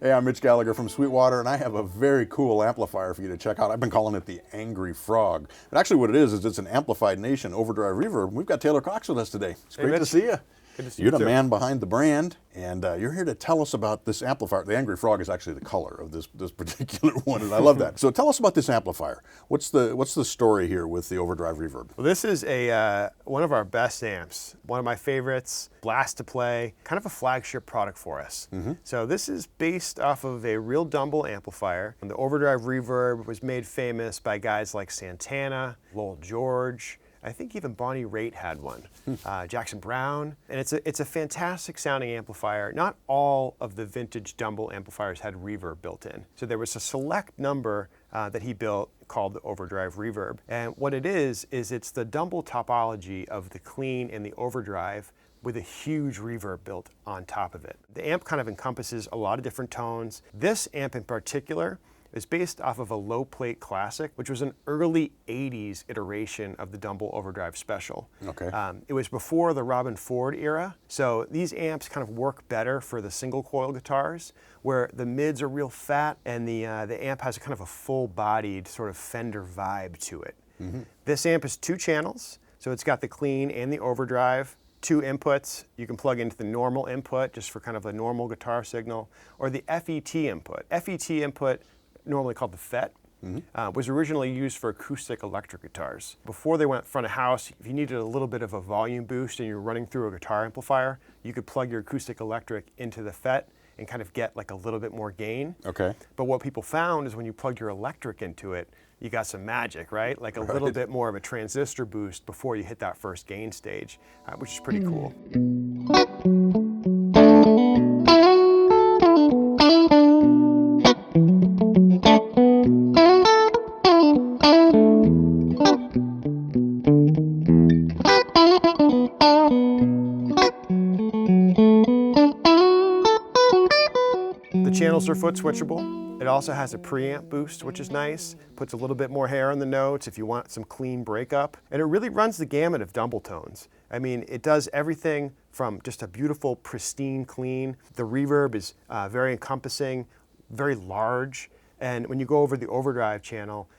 Hey, I'm Mitch Gallagher from Sweetwater, and I have a very cool amplifier for you to check out. I've been calling it the Angry Frog. But actually what it is it's an Amplified Nation Overdrive Reverb. We've got Taylor Cox with us today. It's great to see you. Good to see you. You're the man behind the brand, and you're here to tell us about this amplifier. The Angry Frog is actually the color of this particular one, and I love that. So tell us about this amplifier. What's the story here with the Overdrive Reverb? Well, this is one of our best amps, one of my favorites, blast to play, kind of a flagship product for us. So this is based off of a real Dumble amplifier. And the Overdrive Reverb was made famous by guys like Santana, Lowell George, I think even Bonnie Raitt had one, Jackson Browne, and it's a fantastic sounding amplifier. Not all of the vintage Dumble amplifiers had reverb built in. So there was a select number that he built called the Overdrive Reverb. And what it is it's the Dumble topology of the clean and the overdrive with a huge reverb built on top of it. The amp kind of encompasses a lot of different tones. This amp in particular is based off of a low plate classic, which was an early 80s iteration of the Dumble Overdrive Special. Okay. It was before the Robin Ford era, so these amps kind of work better for the single coil guitars, where the mids are real fat and the amp has a kind of a full-bodied sort of Fender vibe to it. This amp is 2 channels, so it's got the clean and the overdrive. 2 inputs. You can plug into the normal input just for kind of a normal guitar signal, or the FET input. FET input, normally called the FET, was originally used for acoustic electric guitars. Before they went front of house, if you needed a little bit of a volume boost and you're running through a guitar amplifier, you could plug your acoustic electric into the FET and kind of get like a little bit more gain. Okay. But what people found is when you plugged your electric into it, you got some magic, right? Like a little bit more of a transistor boost before you hit that first gain stage, which is pretty cool. The channels are foot switchable. It also has a preamp boost, which is nice. Puts a little bit more hair on the notes if you want some clean breakup. And it really runs the gamut of Dumble tones. I mean, it does everything from just a beautiful, pristine clean. The reverb is very encompassing, very large. And when you go over the overdrive channel,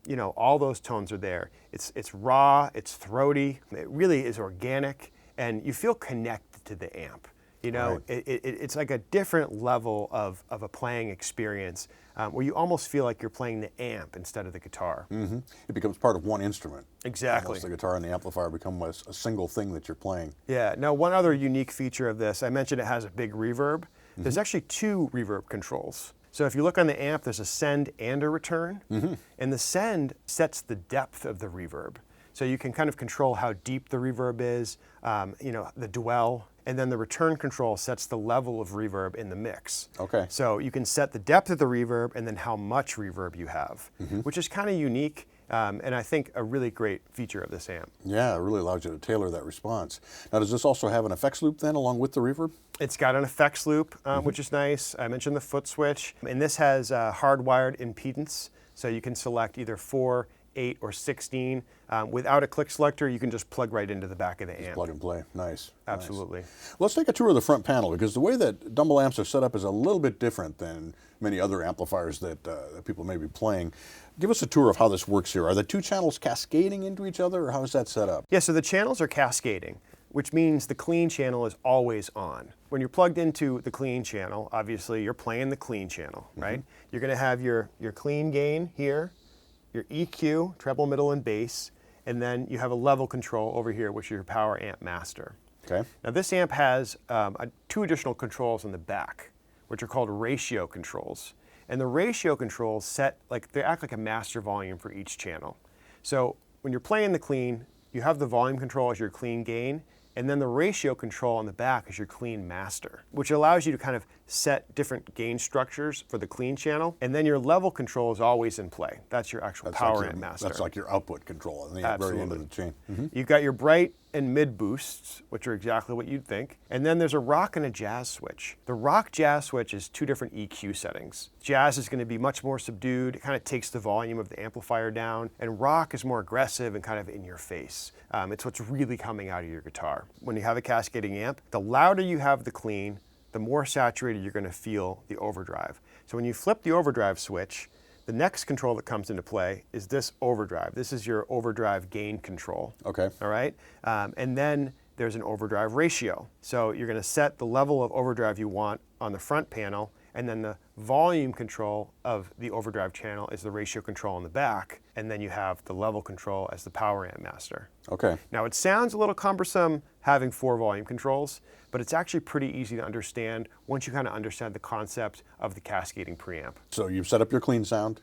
you know, all those tones are there. It's raw, it's throaty, it really is organic, and you feel connected to the amp. You know, Right. It's like a different level of a playing experience where you almost feel like you're playing the amp instead of the guitar. It becomes part of one instrument. Exactly. Almost the guitar and the amplifier become a single thing that you're playing. Yeah. Now, one other unique feature of this, I mentioned it has a big reverb. There's actually 2 reverb controls. So if you look on the amp, there's a send and a return. And the send sets the depth of the reverb. So you can kind of control how deep the reverb is, you know, the dwell. And then the return control sets the level of reverb in the mix. Okay. So you can set the depth of the reverb and then how much reverb you have, which is kind of unique and I think a really great feature of this amp. Yeah, it really allows you to tailor that response. Now, does this also have an effects loop then along with the reverb? It's got an effects loop, which is nice. I mentioned the foot switch, and this has hardwired impedance, so you can select either 4, 8, or 16. Without a click selector, you can just plug right into the back of the amp. Plug and play. Nice. Absolutely. Nice. Let's take a tour of the front panel, because the way that Dumble amps are set up is a little bit different than many other amplifiers that people may be playing. Give us a tour of how this works here. Are the 2 channels cascading into each other, or how is that set up? Yeah, so the channels are cascading, which means the clean channel is always on. When you're plugged into the clean channel, obviously you're playing the clean channel, right? You're going to have your clean gain here, your EQ, treble, middle, and bass, and then you have a level control over here, which is your power amp master. Okay. Now this amp has 2 additional controls in the back, which are called ratio controls. And the ratio controls they act like a master volume for each channel. So when you're playing the clean, you have the volume control as your clean gain, and then the ratio control on the back is your clean master, which allows you to kind of set different gain structures for the clean channel, and then your level control is always in play. That's your actual power amp master. That's like your output control at the very end of the chain. You've got your bright and mid boosts, which are exactly what you'd think. And then there's a rock and a jazz switch. The rock jazz switch is 2 different EQ settings. Jazz is going to be much more subdued. It kind of takes the volume of the amplifier down. And rock is more aggressive and kind of in your face. It's what's really coming out of your guitar. When you have a cascading amp, the louder you have the clean, the more saturated you're going to feel the overdrive. So when you flip the overdrive switch, the next control that comes into play is this overdrive. This is your overdrive gain control. Okay. All right? And then there's an overdrive ratio. So you're going to set the level of overdrive you want on the front panel, and then the volume control of the overdrive channel is the ratio control in the back, and then you have the level control as the power amp master. Okay. Now it sounds a little cumbersome having 4 volume controls, but it's actually pretty easy to understand once you kind of understand the concept of the cascading preamp. So you've set up your clean sound,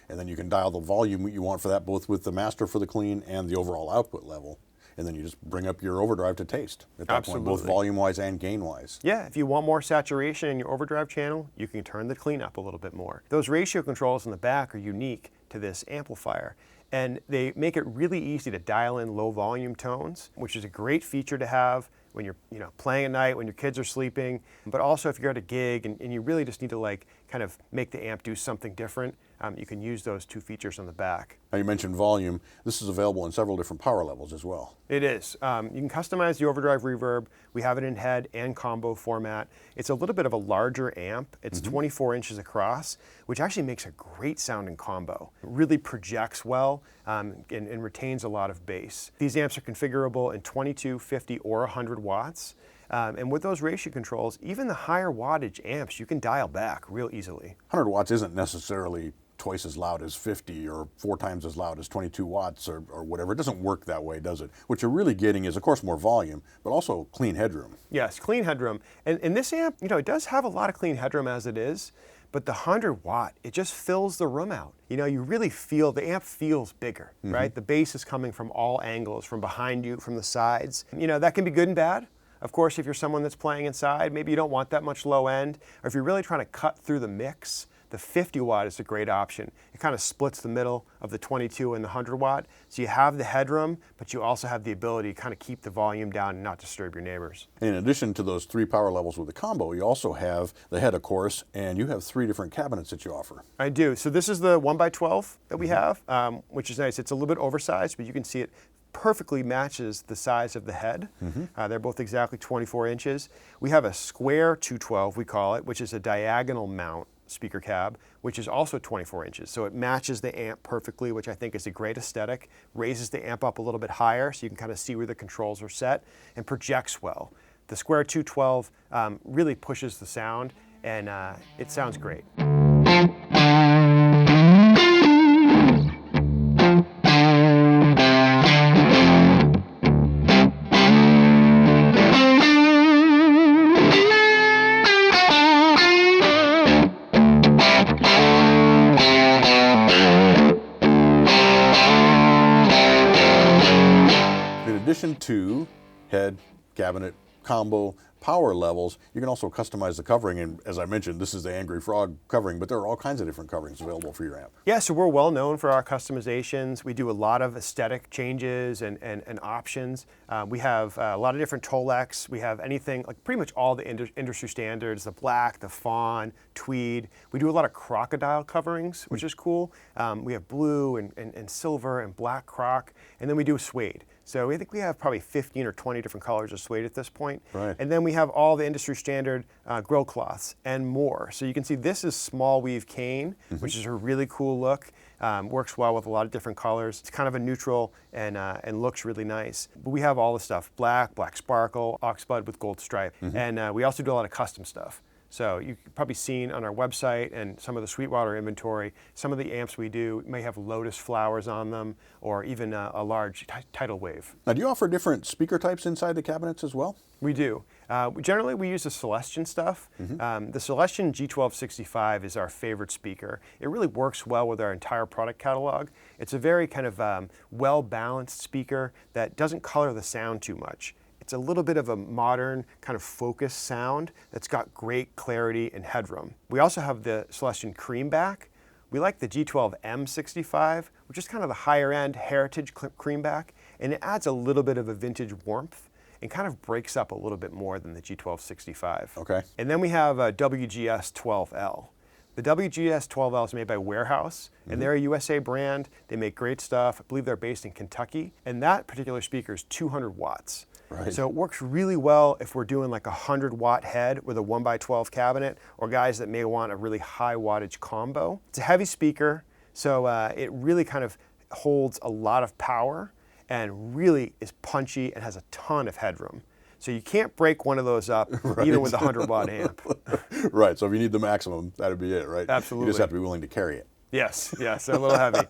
and then you can dial the volume you want for that, both with the master for the clean and the overall output level. And then you just bring up your overdrive to taste at that point, both volume-wise and gain-wise. Yeah, if you want more saturation in your overdrive channel, you can turn the clean up a little bit more. Those ratio controls in the back are unique to this amplifier, and they make it really easy to dial in low volume tones, which is a great feature to have when you're playing at night, when your kids are sleeping, but also if you're at a gig and you really just need to kind of make the amp do something different, you can use those 2 features on the back. Now you mentioned volume. This is available in several different power levels as well. It is. You can customize the overdrive reverb. We have it in head and combo format. It's a little bit of a larger amp. It's 24 inches across, which actually makes a great sounding combo. It really projects well and retains a lot of bass. These amps are configurable in 22, 50, or 100 watts. And with those ratio controls, even the higher wattage amps, you can dial back real easily. 100 watts isn't necessarily twice as loud as 50 or 4 times as loud as 22 watts or whatever. It doesn't work that way, does it? What you're really getting is, of course, more volume, but also clean headroom. Yes, clean headroom. And this amp, it does have a lot of clean headroom as it is, but the 100 watt, it just fills the room out. You really feel, the amp feels bigger, right? The bass is coming from all angles, from behind you, from the sides. That can be good and bad. Of course, if you're someone that's playing inside, maybe you don't want that much low end, or if you're really trying to cut through the mix, the 50 watt is a great option. It kind of splits the middle of the 22 and the 100 watt, so you have the headroom, but you also have the ability to kind of keep the volume down and not disturb your neighbors. In addition to those 3 power levels with the combo, you also have the head, of course, and you have 3 different cabinets that you offer. I do. So this is the 1x12 that we have, which is nice. It's a little bit oversized, but you can see it perfectly matches the size of the head. They're both exactly 24 inches. We have a square 212, we call it, which is a diagonal mount speaker cab, which is also 24 inches. So it matches the amp perfectly, which I think is a great aesthetic, raises the amp up a little bit higher so you can kind of see where the controls are set, and projects well. The square 212 really pushes the sound, and it sounds great. In addition to head, cabinet, combo, power levels, you can also customize the covering, and as I mentioned, this is the Angry Frog covering, but there are all kinds of different coverings available for your amp. Yeah, so we're well known for our customizations. We do a lot of aesthetic changes and options. We have a lot of different Tolex. We have anything, like pretty much all the industry standards, the black, the fawn, tweed. We do a lot of crocodile coverings, which is cool. We have blue and silver and black croc, and then we do suede. So I think we have probably 15 or 20 different colors of suede at this point. Right. And then we have all the industry standard grill cloths and more. So you can see this is small weave cane, which is a really cool look. Works well with a lot of different colors. It's kind of a neutral and looks really nice. But we have all the stuff, black sparkle, oxbud with gold stripe. And we also do a lot of custom stuff. So you've probably seen on our website and some of the Sweetwater inventory, some of the amps we do may have lotus flowers on them, or even a large tidal wave. Now, do you offer different speaker types inside the cabinets as well? We do. Generally, we use the Celestion stuff. The Celestion G1265 is our favorite speaker. It really works well with our entire product catalog. It's a very kind of well-balanced speaker that doesn't color the sound too much. It's a little bit of a modern kind of focused sound that's got great clarity and headroom. We also have the Celestion Creamback. We like the G12M65, which is kind of the higher end heritage creamback, and it adds a little bit of a vintage warmth and kind of breaks up a little bit more than the G1265. Okay. And then we have a WGS12L. The WGS12L is made by Warehouse, and they're a USA brand. They make great stuff. I believe they're based in Kentucky, and that particular speaker is 200 watts. Right. So it works really well if we're doing like a 100-watt head with a 1x12 cabinet, or guys that may want a really high wattage combo. It's a heavy speaker, so it really kind of holds a lot of power and really is punchy and has a ton of headroom. So you can't break one of those up, Right. even with a 100-watt amp. Right, so if you need the maximum, that'd be it, right? Absolutely. You just have to be willing to carry it. Yes, yes, they're a little heavy.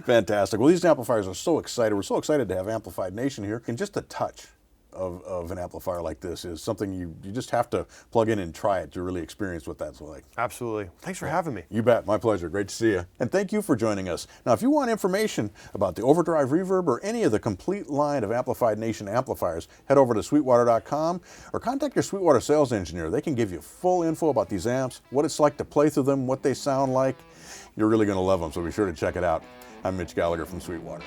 Fantastic. Well, these amplifiers are so excited. We're so excited to have Amplified Nation here. And just a touch of an amplifier like this is something you just have to plug in and try it to really experience what that's like. Absolutely. Thanks for having me. You bet. My pleasure. Great to see you. And thank you for joining us. Now, if you want information about the Overdrive Reverb or any of the complete line of Amplified Nation amplifiers, head over to sweetwater.com or contact your Sweetwater sales engineer. They can give you full info about these amps, what it's like to play through them, what they sound like. You're really going to love them, so be sure to check it out. I'm Mitch Gallagher from Sweetwater.